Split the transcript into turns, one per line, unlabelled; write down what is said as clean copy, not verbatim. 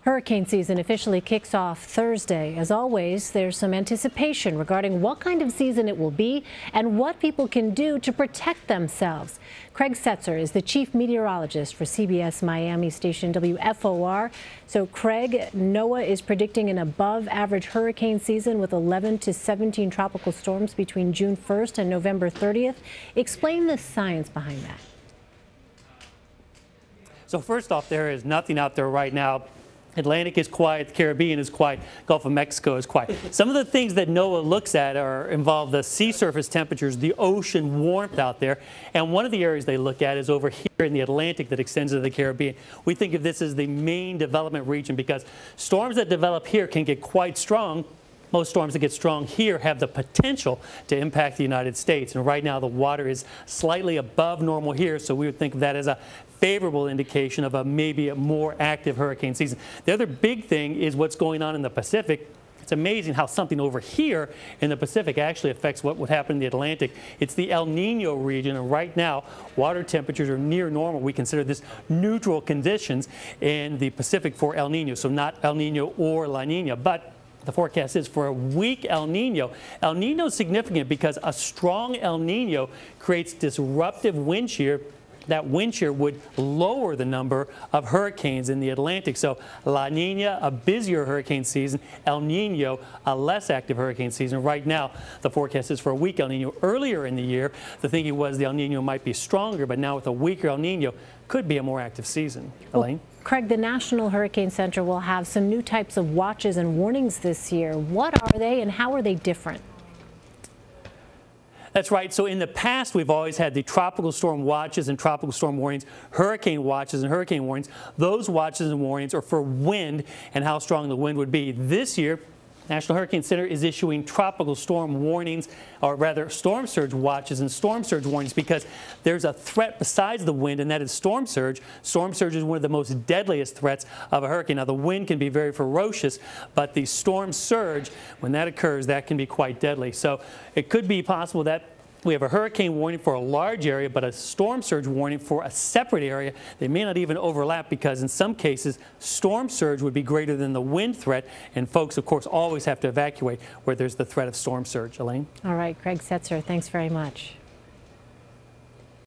Hurricane season officially kicks off Thursday. As always, there's some anticipation regarding what kind of season it will be and what people can do to protect themselves. Craig Setzer is the chief meteorologist for CBS Miami station WFOR. So Craig, NOAA is predicting an above average hurricane season with 11 to 17 tropical storms between June 1st and November 30th. Explain the science behind that.
So first off, there is nothing out there right now. Atlantic is quiet, the Caribbean is quiet, Gulf of Mexico is quiet. Some of the things that NOAA looks at involve the sea surface temperatures, the ocean warmth out there, and one of the areas they look at is over here in the Atlantic that extends into the Caribbean. We think of this as the main development region because storms that develop here can get quite strong. Most storms that get strong here have the potential to impact the United States. And right now the water is slightly above normal here, so we would think of that as a favorable indication of maybe a more active hurricane season. The other big thing is what's going on in the Pacific. It's amazing how something over here in the Pacific actually affects what would happen in the Atlantic. It's the El Nino region, and right now water temperatures are near normal. We consider this neutral conditions in the Pacific for El Nino, so not El Nino or La Nina, but the forecast is for a weak El Nino. El Nino is significant because a strong El Nino creates disruptive wind shear. That wind shear would lower the number of hurricanes in the Atlantic. So La Nina, a busier hurricane season. El Nino, a less active hurricane season. Right now, the forecast is for a weak El Nino. Earlier in the year, the thinking was the El Nino might be stronger, but now with a weaker El Nino, could be a more active season. Elaine?
Craig, the National Hurricane Center will have some new types of watches and warnings this year. What are they and how are they different?
That's right. So in the past, we've always had the tropical storm watches and tropical storm warnings, hurricane watches and hurricane warnings. Those watches and warnings are for wind and how strong the wind would be. This year, National Hurricane Center is issuing tropical storm warnings, or rather storm surge watches and storm surge warnings, because there's a threat besides the wind, and that is storm surge. Storm surge is one of the most deadliest threats of a hurricane. Now, the wind can be very ferocious, but the storm surge, when that occurs, that can be quite deadly. So it could be possible that we have a hurricane warning for a large area, but a storm surge warning for a separate area. They may not even overlap because in some cases, storm surge would be greater than the wind threat. And folks, of course, always have to evacuate where there's the threat of storm surge. Elaine?
All right, Craig Setzer, thanks very much.